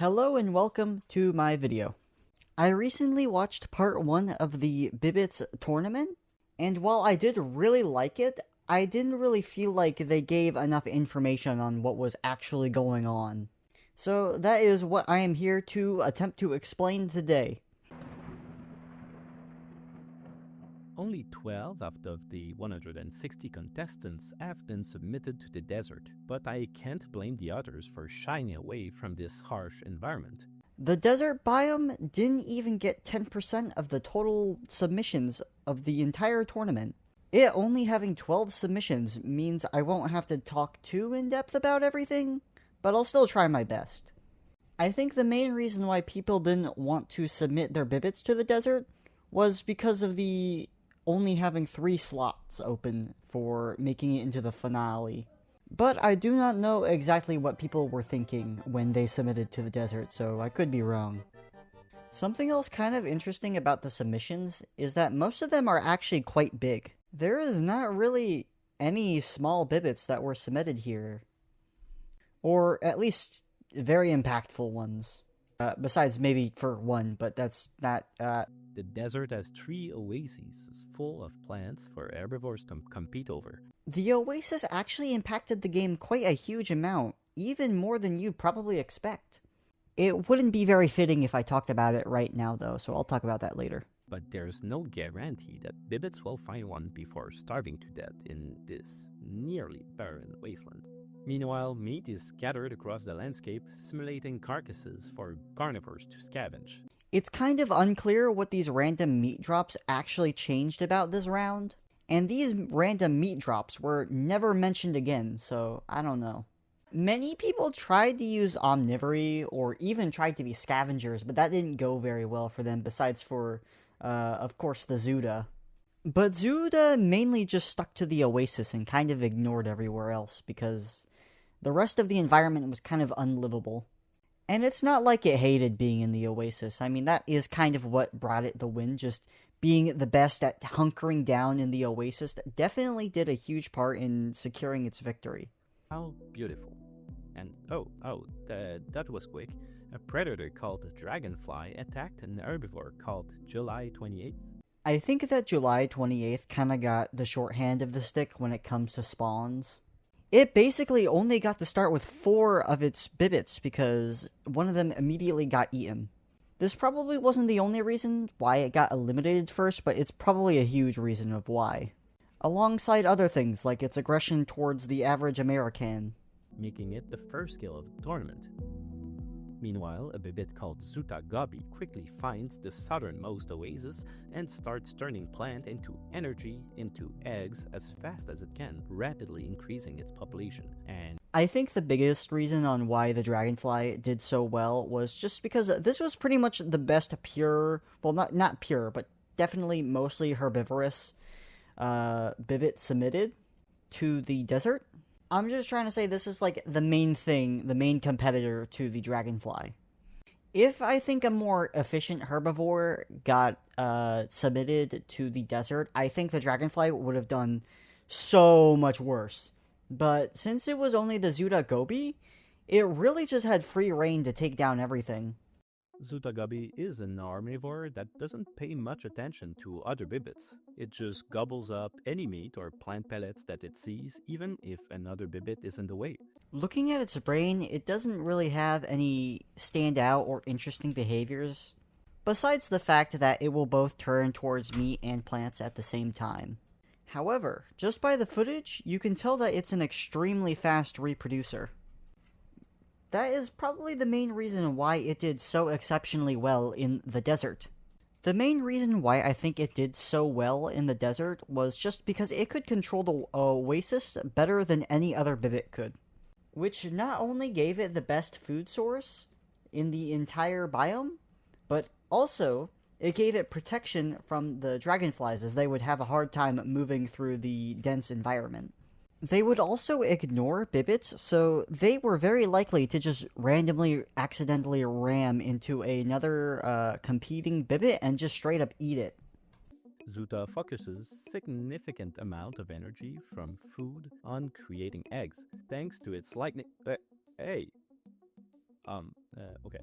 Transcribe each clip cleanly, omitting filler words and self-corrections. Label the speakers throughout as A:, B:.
A: Hello and welcome to my video. I recently watched part 1 of the Bibites tournament, and while I did really like it, I didn't really feel like they gave enough information on what was actually going on. So that is what I am here to attempt to explain today.
B: Only 12 out of the 160 contestants have been submitted to the desert, but I can't blame the others for shying away from this harsh environment.
A: The desert biome didn't even get 10% of the total submissions of the entire tournament. It only having 12 submissions means I won't have to talk too in-depth about everything, but I'll still try my best. I think the main reason why people didn't want to submit their Bibites to the desert was because of the only having 3 slots open for making it into the finale. But I do not know exactly what people were thinking when they submitted to the desert, so I could be wrong. Something else kind of interesting about the submissions is that most of them are actually quite big. There is not really any small Bibites that were submitted here. Or at least very impactful ones. Besides maybe for one, but that's not,
B: The desert has 3 oases full of plants for herbivores to compete over.
A: The oasis actually impacted the game quite a huge amount, even more than you'd probably expect. It wouldn't be very fitting if I talked about it right now, though, so I'll talk about that later.
B: But there's no guarantee that Bibites will find one before starving to death in this nearly barren wasteland. Meanwhile, meat is scattered across the landscape, simulating carcasses for carnivores to scavenge.
A: It's kind of unclear what these random meat drops actually changed about this round, and these random meat drops were never mentioned again, so I don't know. Many people tried to use omnivory or even tried to be scavengers, but that didn't go very well for them, besides for, of course, the Zuta. But Zuta mainly just stuck to the oasis and kind of ignored everywhere else, because the rest of the environment was kind of unlivable. And it's not like it hated being in the oasis. I mean, that is kind of what brought it the win, just being the best at hunkering down in the oasis definitely did a huge part in securing its victory.
B: How beautiful. And that was quick. A predator called Dragonfly attacked an herbivore called July 28th.
A: I think that July 28th kinda got the shorthand of the stick when it comes to spawns. It basically only got to start with 4 of its Bibites because one of them immediately got eaten. This probably wasn't the only reason why it got eliminated first, but it's probably a huge reason of why. Alongside other things like its aggression towards the average American.
B: Making it the first kill of the tournament. Meanwhile, a Bibite called Zuta Gobi quickly finds the southernmost oasis and starts turning plant into energy into eggs as fast as it can, rapidly increasing its population. And
A: I think the biggest reason on why the Dragonfly did so well was just because this was pretty much the best pure, well not pure, but definitely mostly herbivorous Bibite submitted to the desert. I'm just trying to say this is like the main thing, the main competitor to the Dragonfly. If I think a more efficient herbivore got submitted to the desert, I think the Dragonfly would have done so much worse. But since it was only the Zuta Gobi, it really just had free reign to take down everything.
B: Zuta Gobi is an omnivore that doesn't pay much attention to other Bibites. It just gobbles up any meat or plant pellets that it sees, even if another Bibite is in the way.
A: Looking at its brain, it doesn't really have any standout or interesting behaviors, besides the fact that it will both turn towards meat and plants at the same time. However, just by the footage, you can tell that it's an extremely fast reproducer. That is probably the main reason why it did so exceptionally well in the desert. The main reason why I think it did so well in the desert was just because it could control the oasis better than any other Bibite could. Which not only gave it the best food source in the entire biome, but also it gave it protection from the dragonflies as they would have a hard time moving through the dense environment. They would also ignore Bibites, so they were very likely to just randomly, accidentally ram into another competing Bibite and just straight up eat it.
B: Zuta focuses significant amount of energy from food on creating eggs, thanks to its lightning. Hey, Okay.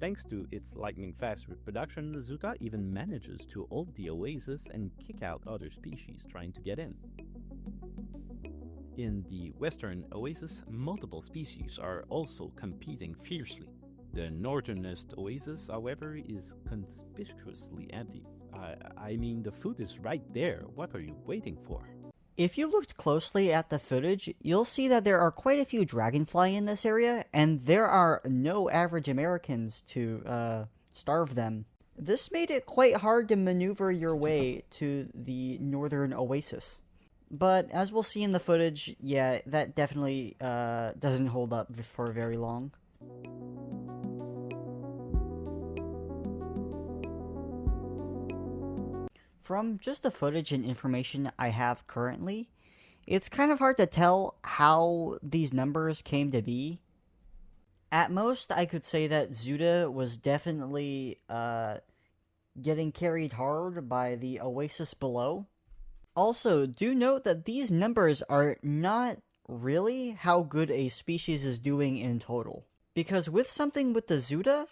B: Thanks to its lightning-fast reproduction, Zuta even manages to hold the oasis and kick out other species trying to get in. In the western oasis, multiple species are also competing fiercely. The northernest oasis, however, is conspicuously empty. I mean, the food is right there. What are you waiting for?
A: If you looked closely at the footage, you'll see that there are quite a few dragonfly in this area, and there are no average Americans to starve them. This made it quite hard to maneuver your way to the northern oasis. But as we'll see in the footage, yeah, that definitely doesn't hold up for very long. From just the footage and information I have currently, it's kind of hard to tell how these numbers came to be. At most, I could say that Zuta was definitely getting carried hard by the oasis below. Also, do note that these numbers are not really how good a species is doing in total. Because with something with the Zuta,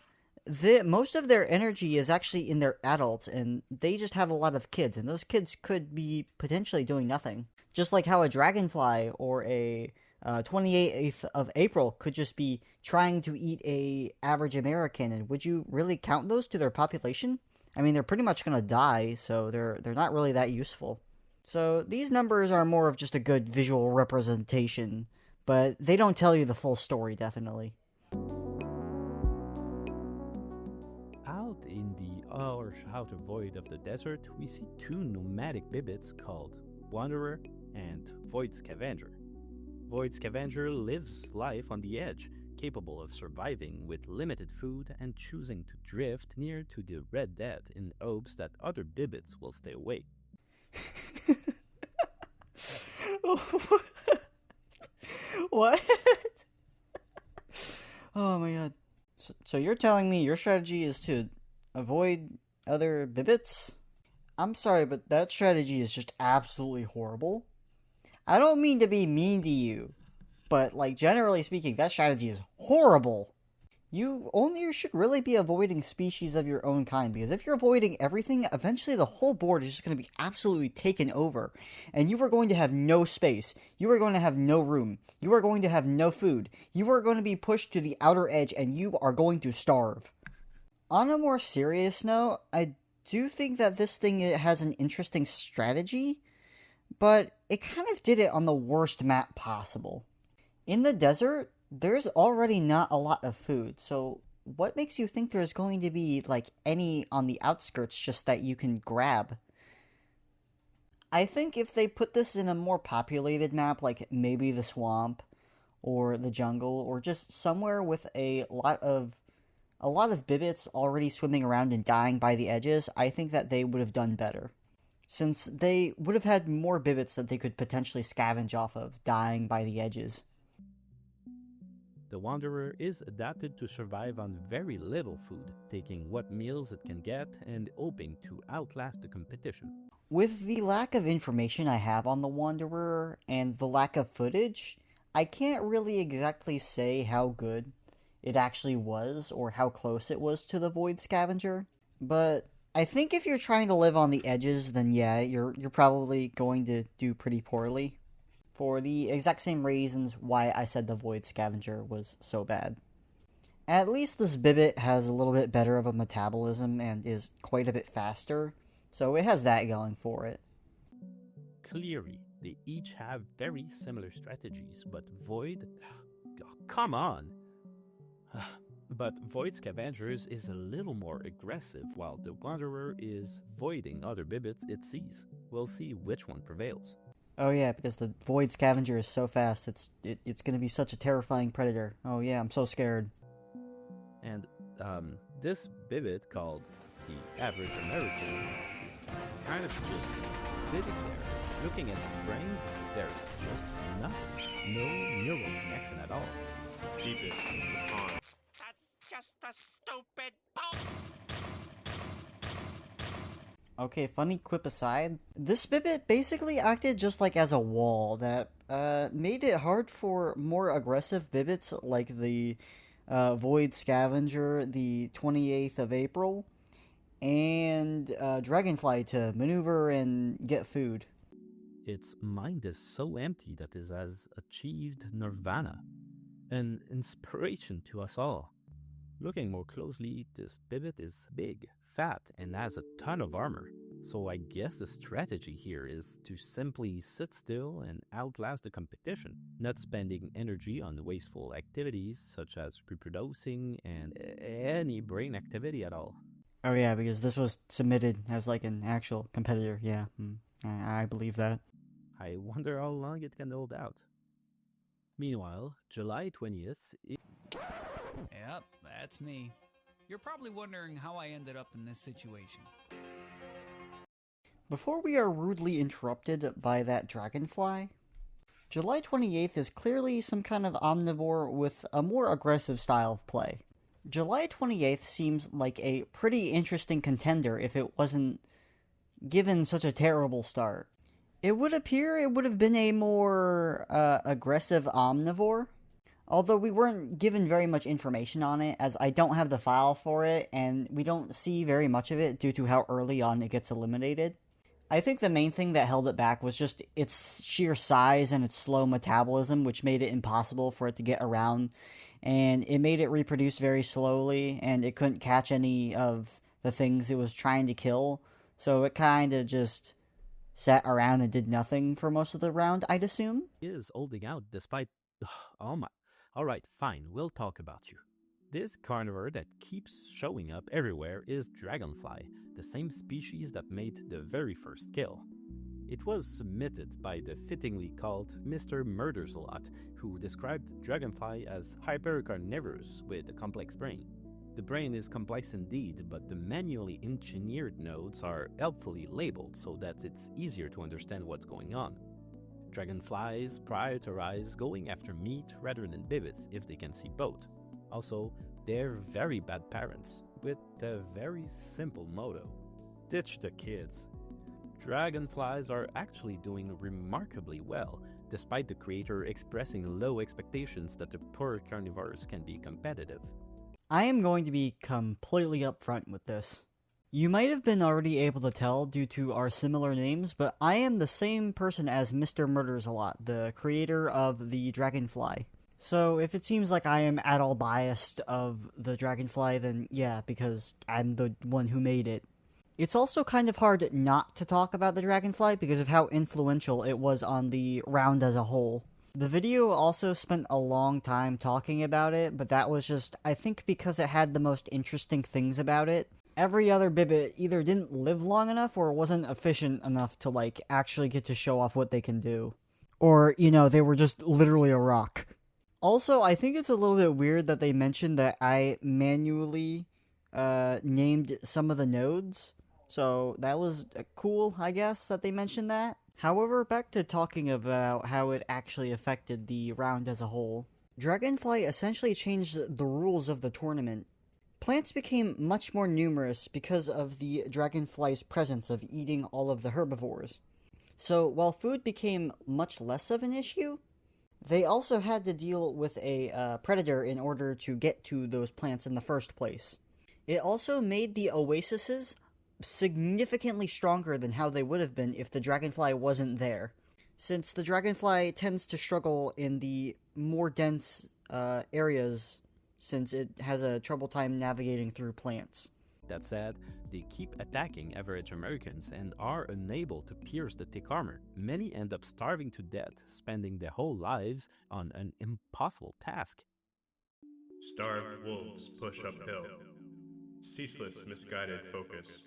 A: most of their energy is actually in their adults, and they just have a lot of kids, and those kids could be potentially doing nothing. Just like how a Dragonfly or a 28th of April could just be trying to eat a average American, and would you really count those to their population? I mean, they're pretty much gonna die, so they're not really that useful. So these numbers are more of just a good visual representation, but they don't tell you the full story, definitely.
B: Out in the harsh outer void of the desert, we see two nomadic Bibites called Wanderer and Void Scavenger. Void Scavenger lives life on the edge, capable of surviving with limited food and choosing to drift near to the Red Dead in hopes that other Bibites will stay away.
A: What? Oh my god. So you're telling me your strategy is to avoid other Bibites? I'm sorry, but that strategy is just absolutely horrible. I don't mean to be mean to you, but like generally speaking, that strategy is horrible. You should really be avoiding species of your own kind, because if you're avoiding everything, eventually the whole board is just going to be absolutely taken over, and you are going to have no space, you are going to have no room, you are going to have no food, you are going to be pushed to the outer edge, and you are going to starve. On a more serious note, I do think that this thing has an interesting strategy, but it kind of did it on the worst map possible. In the desert, there's already not a lot of food, so what makes you think there's going to be, like, any on the outskirts just that you can grab? I think if they put this in a more populated map, like maybe the swamp, or the jungle, or just somewhere with a lot of Bibites already swimming around and dying by the edges, I think that they would have done better. Since they would have had more Bibites that they could potentially scavenge off of, dying by the edges.
B: The Wanderer is adapted to survive on very little food, taking what meals it can get and hoping to outlast the competition.
A: With the lack of information I have on the Wanderer and the lack of footage, I can't really exactly say how good it actually was or how close it was to the Void Scavenger, but I think if you're trying to live on the edges, then yeah, you're probably going to do pretty poorly. For the exact same reasons why I said the Void Scavenger was so bad. At least this Bibit has a little bit better of a metabolism and is quite a bit faster, so it has that going for it.
B: Clearly, they each have very similar strategies, but Void... Oh, come on! But Void Scavengers is a little more aggressive, while the Wanderer is voiding other Bibits it sees. We'll see which one prevails.
A: Oh yeah, because the Void Scavenger is so fast, it's gonna be such a terrifying predator. Oh yeah, I'm so scared.
B: And, this Bibit, called the Average American, is kind of just sitting there. Looking at its brains, there's just nothing. No neural connection at all.
C: Deepest is the pond. That's just a stupid bone!
A: Okay, funny quip aside, this Bibit basically acted just like as a wall that made it hard for more aggressive Bibits like the Void Scavenger the 28th of April, and Dragonfly to maneuver and get food.
B: Its mind is so empty that it has achieved nirvana, an inspiration to us all. Looking more closely, this Bibit is big, fat, and has a ton of armor. So I guess the strategy here is to simply sit still and outlast the competition, not spending energy on wasteful activities such as reproducing and any brain activity at all.
A: Oh yeah, because this was submitted as like an actual competitor. Yeah, I believe that.
B: I wonder how long it can hold out. Meanwhile, July 20th.
D: Yep, that's me. You're probably wondering how I ended up in this situation.
A: Before we are rudely interrupted by that dragonfly, July 28th is clearly some kind of omnivore with a more aggressive style of play. July 28th seems like a pretty interesting contender if it wasn't given such a terrible start. It would appear it would have been a more aggressive omnivore, although we weren't given very much information on it, as I don't have the file for it, and we don't see very much of it due to how early on it gets eliminated. I think the main thing that held it back was just its sheer size and its slow metabolism, which made it impossible for it to get around, and it made it reproduce very slowly, and it couldn't catch any of the things it was trying to kill, so it kind of just sat around and did nothing for most of the round, I'd assume.
B: Is holding out despite. Oh my. Alright, fine, we'll talk about you. This carnivore that keeps showing up everywhere is Dragonfly, the same species that made the very first kill. It was submitted by the fittingly called Mr.Murdersalot, who described Dragonfly as hypercarnivorous with a complex brain. The brain is complex indeed, but the manually engineered nodes are helpfully labeled so that it's easier to understand what's going on. Dragonflies prioritize going after meat rather than bibits if they can see both. Also, they're very bad parents, with a very simple motto: ditch the kids. Dragonflies are actually doing remarkably well, despite the creator expressing low expectations that the poor carnivores can be competitive.
A: I am going to be completely upfront with this. You might have been already able to tell due to our similar names, but I am the same person as Mr.Murdersalot, the creator of the Dragonfly. So if it seems like I am at all biased of the Dragonfly, then yeah, because I'm the one who made it. It's also kind of hard not to talk about the Dragonfly because of how influential it was on the round as a whole. The video also spent a long time talking about it, but that was just, I think, because it had the most interesting things about it. Every other Bibit either didn't live long enough or wasn't efficient enough to, like, actually get to show off what they can do. Or, they were just literally a rock. Also, I think it's a little bit weird that they mentioned that I manually named some of the nodes. So that was cool, I guess, that they mentioned that. However, back to talking about how it actually affected the round as a whole. Dragonfly essentially changed the rules of the tournament. Plants became much more numerous because of the Dragonfly's presence of eating all of the herbivores. So while food became much less of an issue, they also had to deal with a predator in order to get to those plants in the first place. It also made the oases significantly stronger than how they would have been if the Dragonfly wasn't there, since the Dragonfly tends to struggle in the more dense areas since it has a trouble time navigating through plants.
B: That said, they keep attacking average Americans and are unable to pierce the thick armor. Many end up starving to death, spending their whole lives on an impossible task.
E: Starved wolves push uphill. Ceaseless misguided focus.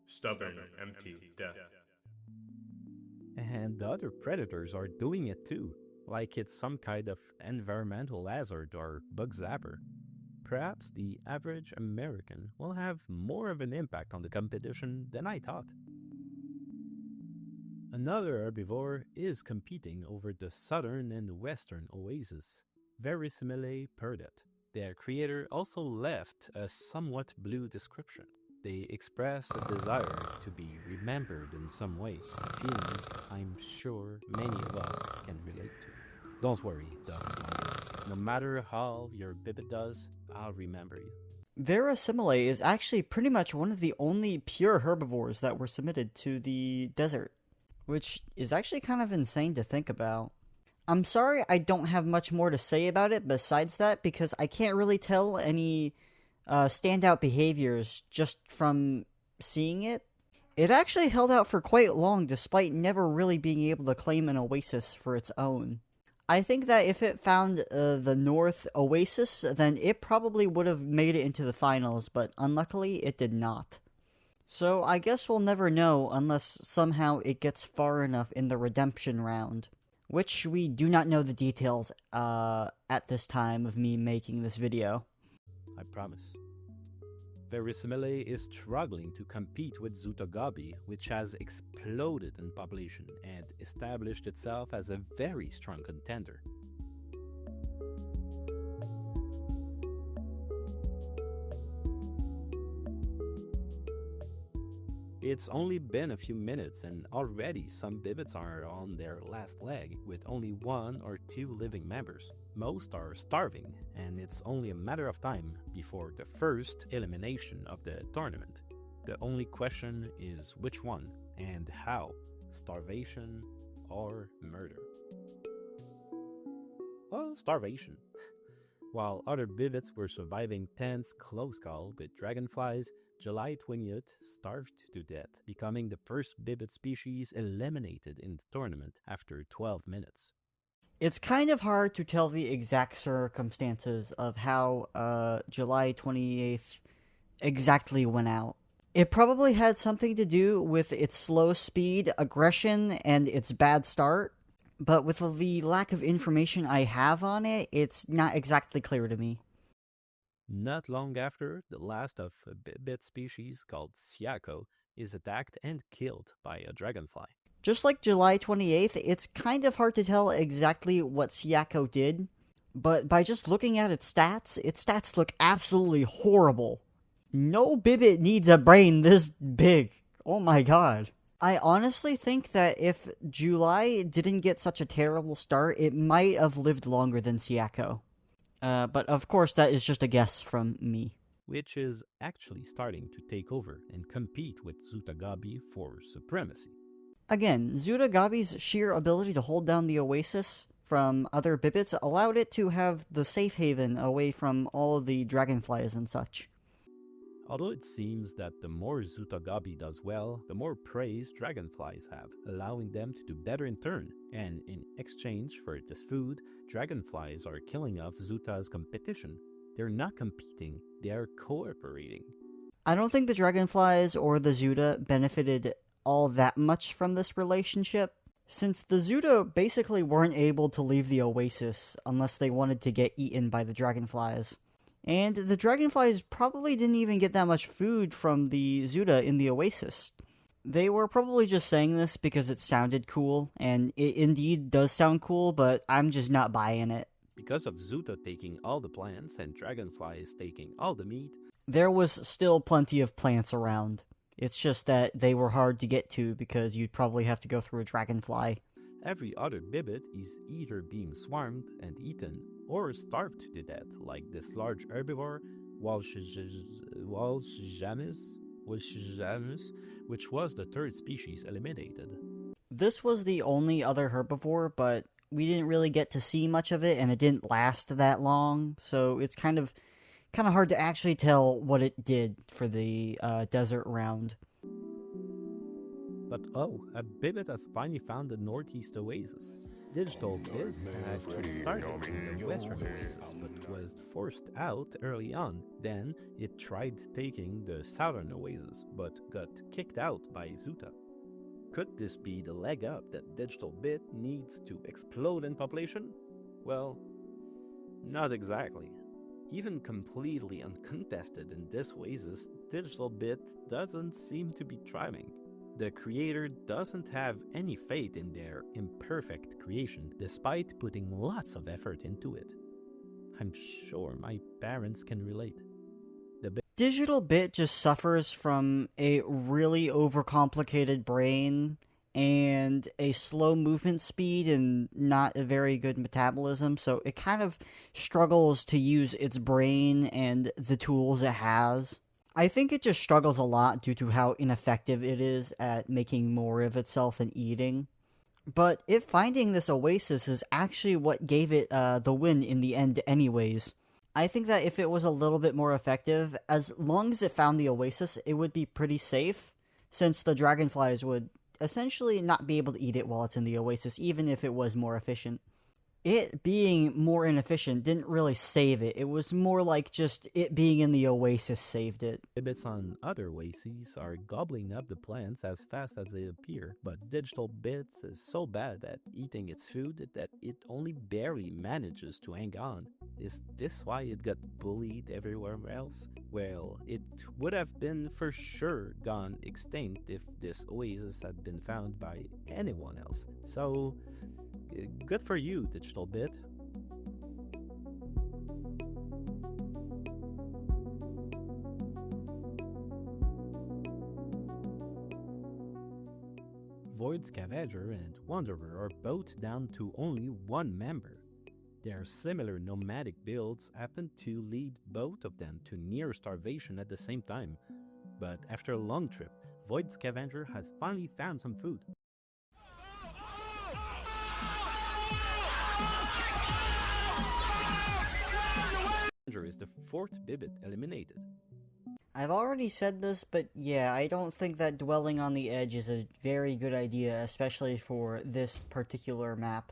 E: Stubborn, empty death.
B: And the other predators are doing it too, like it's some kind of environmental hazard or bug zapper. Perhaps the average American will have more of an impact on the competition than I thought. Another herbivore is competing over the southern and western oases, Verisimile purdet. Their creator also left a somewhat blue description. They express a desire to be remembered in some way, a feeling I'm sure many of us can relate to. Don't worry, Dr. No matter how your Bibit does, I'll remember you.
A: Verisimile is actually pretty much one of the only pure herbivores that were submitted to the desert, which is actually kind of insane to think about. I'm sorry I don't have much more to say about it besides that, because I can't really tell any standout behaviors just from seeing it. It actually held out for quite long despite never really being able to claim an oasis for its own. I think that if it found the North Oasis, then it probably would have made it into the finals, but unluckily it did not. So I guess we'll never know unless somehow it gets far enough in the redemption round, which we do not know the details at this time of me making this video.
B: I promise. Verisimile is struggling to compete with Zuta Gobi, which has exploded in population and established itself as a very strong contender. It's only been a few minutes and already some Bibites are on their last leg with only 1 or 2 living members. Most are starving and it's only a matter of time before the first elimination of the tournament. The only question is which one and how, starvation or murder. Well, starvation. While other Bibites were surviving tense close call with dragonflies, July 20th starved to death, becoming the first Bibit species eliminated in the tournament after 12 minutes.
A: It's kind of hard to tell the exact circumstances of how July 28th exactly went out. It probably had something to do with its slow speed, aggression, and its bad start, but with the lack of information I have on it, it's not exactly clear to me.
B: Not long after, the last of a Bibit species called Siako is attacked and killed by a dragonfly.
A: Just like July 28th, it's kind of hard to tell exactly what Siako did, but by just looking at its stats look absolutely horrible. No Bibit needs a brain this big. Oh my god. I honestly think that if July didn't get such a terrible start, it might have lived longer than Siako. But of course, that is just a guess from me.
B: Which is actually starting to take over and compete with Zuta Gobi for supremacy.
A: Again, Zuta Gobi's sheer ability to hold down the Oasis from other Bibits allowed it to have the safe haven away from all of the dragonflies and such.
B: Although it seems that the more Zuta Gobi does well, the more praise dragonflies have, allowing them to do better in turn, and in exchange for this food, dragonflies are killing off Zuta's competition. They're not competing, they are cooperating.
A: I don't think the dragonflies or the Zuta benefited all that much from this relationship, since the Zuta basically weren't able to leave the Oasis unless they wanted to get eaten by the dragonflies. And the dragonflies probably didn't even get that much food from the Zuta in the Oasis. They were probably just saying this because it sounded cool, and it indeed does sound cool, but I'm just not buying it.
B: Because of Zuta taking all the plants and dragonflies taking all the meat,
A: there was still plenty of plants around. It's just that they were hard to get to because you'd probably have to go through a dragonfly.
B: Every other Bibit is either being swarmed and eaten or starved to death, like this large herbivore, Walsjamus, which was the third species eliminated.
A: This was the only other herbivore, but we didn't really get to see much of it, and it didn't last that long, so it's kind of hard to actually tell what it did for the desert round.
B: But oh, a Bibit has finally found the northeast oasis. Digital Bit actually started in the western oasis, but was forced out early on. Then it tried taking the southern oasis, but got kicked out by Zuta. Could this be the leg up that Digital Bit needs to explode in population? Well, not exactly. Even completely uncontested in this oasis, Digital Bit doesn't seem to be thriving. The creator doesn't have any faith in their imperfect creation, despite putting lots of effort into it. I'm sure my parents can relate.
A: Digital Bit just suffers from a really overcomplicated brain and a slow movement speed and not a very good metabolism, so it kind of struggles to use its brain and the tools it has. I think it just struggles a lot due to how ineffective it is at making more of itself and eating. But it finding this oasis is actually what gave it the win in the end anyways. I think that if it was a little bit more effective, as long as it found the oasis, it would be pretty safe, since the dragonflies would essentially not be able to eat it while it's in the oasis, even if it was more efficient. It being more inefficient didn't really save it. It was more like just it being in the oasis saved it.
B: Bibits on other oases are gobbling up the plants as fast as they appear, but Digital Bits is so bad at eating its food that it only barely manages to hang on. Is this why it got bullied everywhere else? Well, it would have been for sure gone extinct if this oasis had been found by anyone else. So, good for you, Digital Bit. Void Scavenger and Wanderer are both down to only one member. Their similar nomadic builds happen to lead both of them to near starvation at the same time. But after a long trip, Void Scavenger has finally found some food. Scavenger is the fourth Bibit eliminated.
A: I've already said this, but yeah, I don't think that dwelling on the edge is a very good idea, especially for this particular map.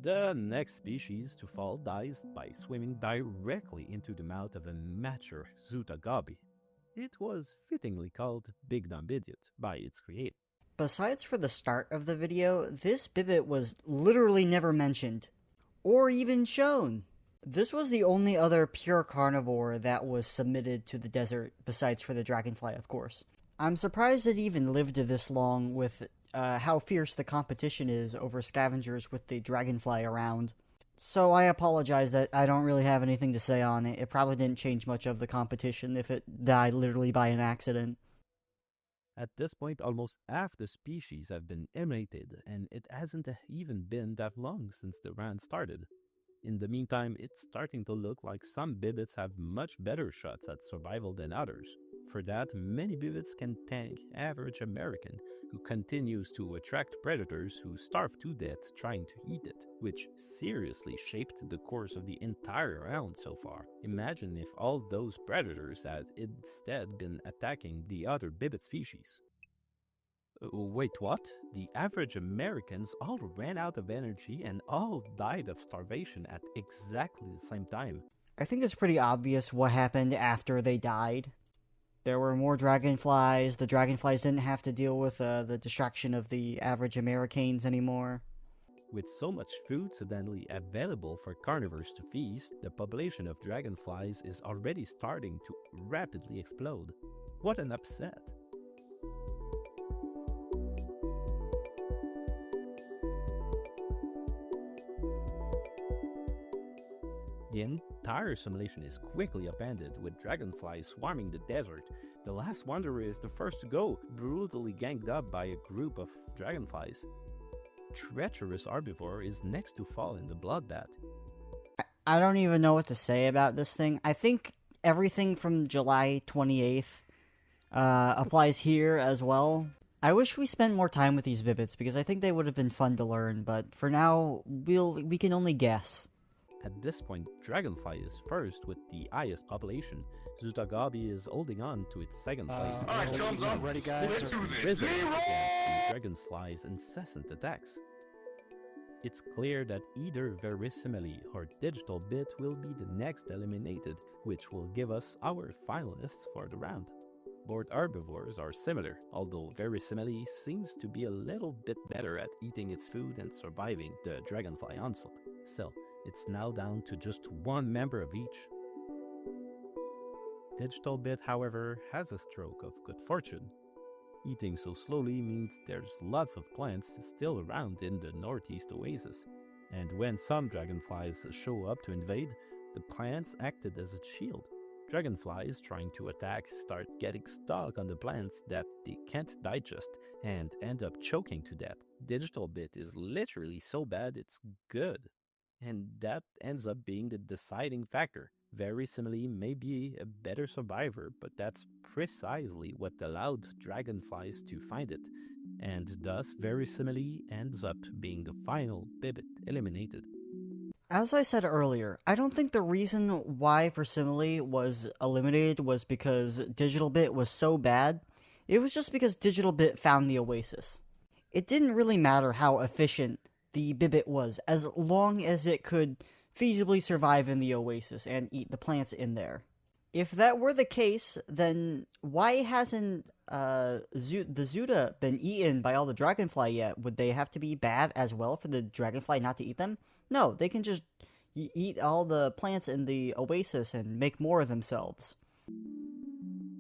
B: The next species to fall dies by swimming directly into the mouth of a mature Zuta Gobi. It was fittingly called Big Dumb Idiot by its creator.
A: Besides for the start of the video, this Bibit was literally never mentioned, or even shown. This was the only other pure carnivore that was submitted to the desert, besides for the Dragonfly, of course. I'm surprised it even lived this long with how fierce the competition is over scavengers with the Dragonfly around. So I apologize that I don't really have anything to say on it. It probably didn't change much of the competition if it died literally by an accident.
B: At this point, almost half the species have been eliminated, and it hasn't even been that long since the round started. In the meantime, it's starting to look like some Bibits have much better shots at survival than others. For that, many Bibits can tank average American, who continues to attract predators who starve to death trying to eat it, which seriously shaped the course of the entire round so far. Imagine if all those predators had instead been attacking the other Bibit species. Wait, what? The average Americans all ran out of energy and all died of starvation at exactly the same time.
A: I think it's pretty obvious what happened after they died. There were more dragonflies. The dragonflies didn't have to deal with the distraction of the average Americans anymore.
B: With so much food suddenly available for carnivores to feast, the population of dragonflies is already starting to rapidly explode. What an upset! The entire simulation is quickly abandoned, with dragonflies swarming the desert. The last wanderer is the first to go, brutally ganged up by a group of dragonflies. Treacherous herbivore is next to fall in the bloodbath.
A: I don't even know what to say about this thing. I think everything from July 28th applies here as well. I wish we spent more time with these Bibits, because I think they would have been fun to learn, but for now, we can only guess.
B: At this point, Dragonfly is first with the highest population. Zuta Gobi is holding on to its second place.
C: Alright, thumbs up. Ready, guys? Let's do this.
B: Risen against the Dragonfly's incessant attacks. It's clear that either Verisimile or Digital Bit will be the next eliminated, which will give us our finalists for the round. Both herbivores are similar, although Verisimile seems to be a little bit better at eating its food and surviving the Dragonfly onslaught. Still, it's now down to just one member of each. Digital Bit, however, has a stroke of good fortune. Eating so slowly means there's lots of plants still around in the northeast oasis, and when some dragonflies show up to invade, the plants acted as a shield. Dragonflies trying to attack start getting stuck on the plants that they can't digest and end up choking to death. Digital Bit is literally so bad it's good. And that ends up being the deciding factor. Very Simile may be a better survivor, but that's precisely what allowed Dragonflies to find it. And thus, Very Simile ends up being the final Bibit eliminated.
A: As I said earlier, I don't think the reason why Versimile was eliminated was because Digital Bit was so bad. It was just because Digital Bit found the Oasis. It didn't really matter how efficient the Bibit was, as long as it could feasibly survive in the Oasis and eat the plants in there. If that were the case, then why hasn't the Zuta been eaten by all the Dragonfly yet? Would they have to be bad as well for the Dragonfly not to eat them? No, they can just eat all the plants in the Oasis and make more of themselves.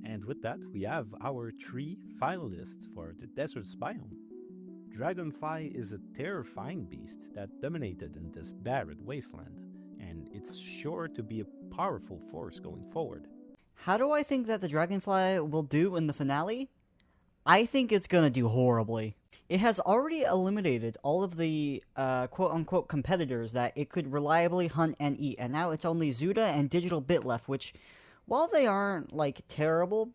B: And with that, we have our 3 finalists for the desert's biome. Dragonfly is a terrifying beast that dominated in this barren wasteland, and it's sure to be a powerful force going forward.
A: How do I think that the Dragonfly will do in the finale? I think it's gonna do horribly. It has already eliminated all of the quote-unquote competitors that it could reliably hunt and eat, and now it's only Zuta and Digital Bit left, which, while they aren't, terrible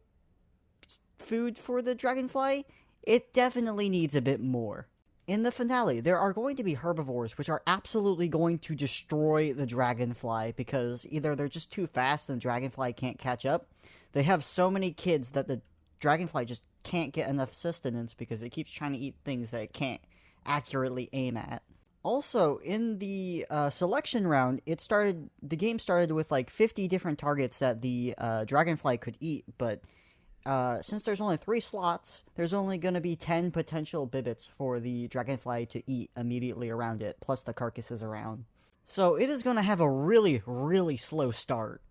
A: food for the Dragonfly, it definitely needs a bit more. In the finale, there are going to be herbivores which are absolutely going to destroy the Dragonfly, because either they're just too fast and the Dragonfly can't catch up, they have so many kids that the Dragonfly just can't get enough sustenance because it keeps trying to eat things that it can't accurately aim at. Also, in the selection round, the game started with 50 different targets that the Dragonfly could eat, but since there's only 3 slots, there's only going to be 10 potential Bibits for the Dragonfly to eat immediately around it, plus the carcasses around. So it is going to have a really, really slow start.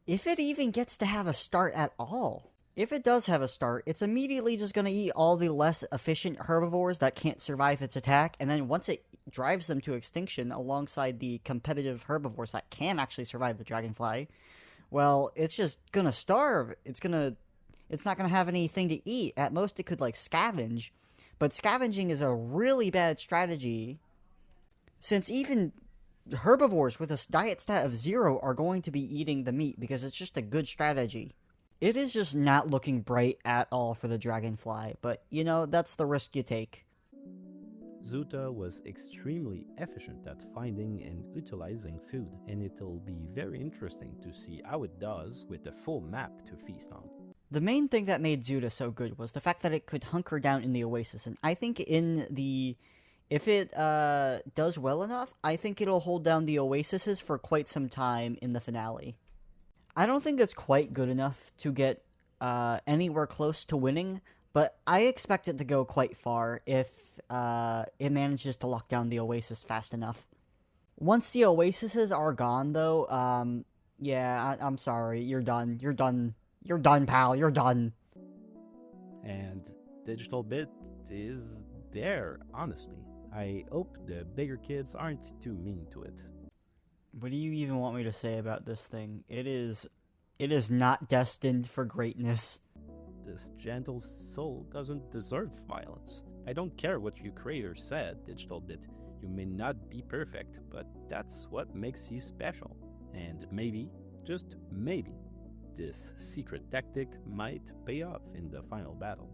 A: If it even gets to have a start at all. If it does have a start, it's immediately just going to eat all the less efficient herbivores that can't survive its attack, and then once it drives them to extinction alongside the competitive herbivores that can actually survive the Dragonfly, well, it's just going to starve. It's not going to have anything to eat. At most, it could, scavenge. But scavenging is a really bad strategy, since even herbivores with a diet stat of 0 are going to be eating the meat, because it's just a good strategy. It is just not looking bright at all for the Dragonfly, but, that's the risk you take.
B: Zuta was extremely efficient at finding and utilizing food, and it'll be very interesting to see how it does with a full map to feast on.
A: The main thing that made Zuta so good was the fact that it could hunker down in the Oasis, and I think if it does well enough, I think it'll hold down the Oases for quite some time in the finale. I don't think it's quite good enough to get anywhere close to winning, but I expect it to go quite far if it manages to lock down the Oasis fast enough. Once the Oases are gone, though, I'm sorry, you're done. You're done, pal. You're done.
B: And Digital Bit is there, honestly. I hope the bigger kids aren't too mean to it.
A: What do you even want me to say about this thing? It is not destined for greatness.
B: This gentle soul doesn't deserve violence. I don't care what your creator said, Digital Bit. You may not be perfect, but that's what makes you special. And maybe, just maybe, this secret tactic might pay off in the final battle.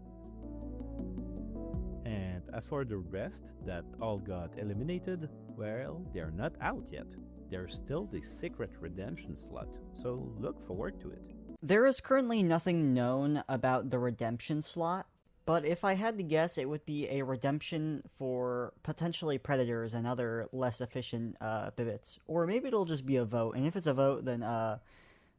B: And as for the rest that all got eliminated, well, they're not out yet. There's still the secret redemption slot, so look forward to it.
A: There is currently nothing known about the redemption slot, but if I had to guess, it would be a redemption for potentially predators and other less efficient Bibits. Or maybe it'll just be a vote, and if it's a vote, then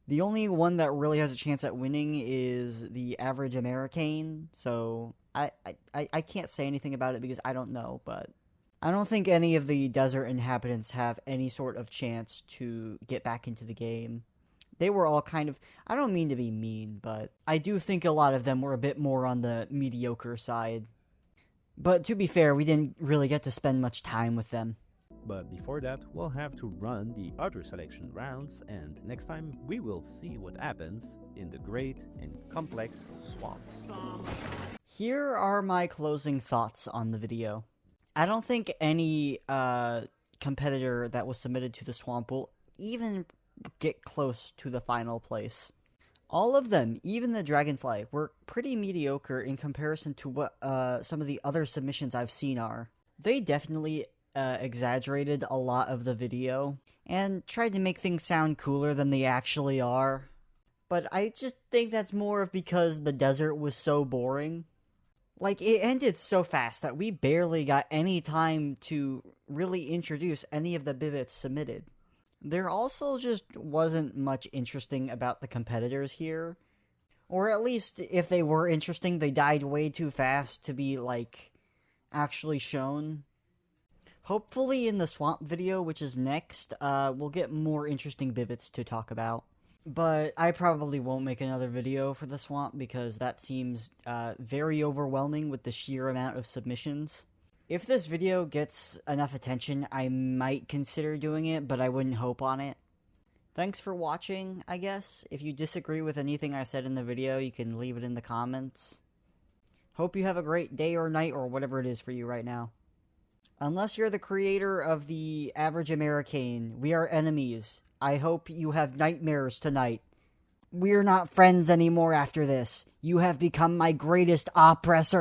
A: the only one that really has a chance at winning is the average American, so I can't say anything about it because I don't know, but I don't think any of the desert inhabitants have any sort of chance to get back into the game. They were all kind of, I don't mean to be mean, but I do think a lot of them were a bit more on the mediocre side. But to be fair, we didn't really get to spend much time with them.
B: But before that, we'll have to run the other selection rounds, and next time we will see what happens in the great and complex swamps.
A: Here are my closing thoughts on the video. I don't think any competitor that was submitted to the swamp will even get close to the final place. All of them, even the Dragonfly, were pretty mediocre in comparison to what some of the other submissions I've seen are. They definitely exaggerated a lot of the video and tried to make things sound cooler than they actually are. But I just think that's more of because the desert was so boring. Like, it ended so fast that we barely got any time to really introduce any of the Bibites submitted. There also just wasn't much interesting about the competitors here. Or at least, if they were interesting, they died way too fast to be, like, actually shown. Hopefully in the swamp video, which is next, we'll get more interesting Bibites to talk about. But I probably won't make another video for the swamp because that seems very overwhelming with the sheer amount of submissions. If this video gets enough attention, I might consider doing it, but I wouldn't hope on it. Thanks for watching, I guess. If you disagree with anything I said in the video, you can leave it in the comments. Hope you have a great day or night or whatever it is for you right now. Unless you're the creator of the Average American, we are enemies. I hope you have nightmares tonight. We're not friends anymore after this. You have become my greatest oppressor.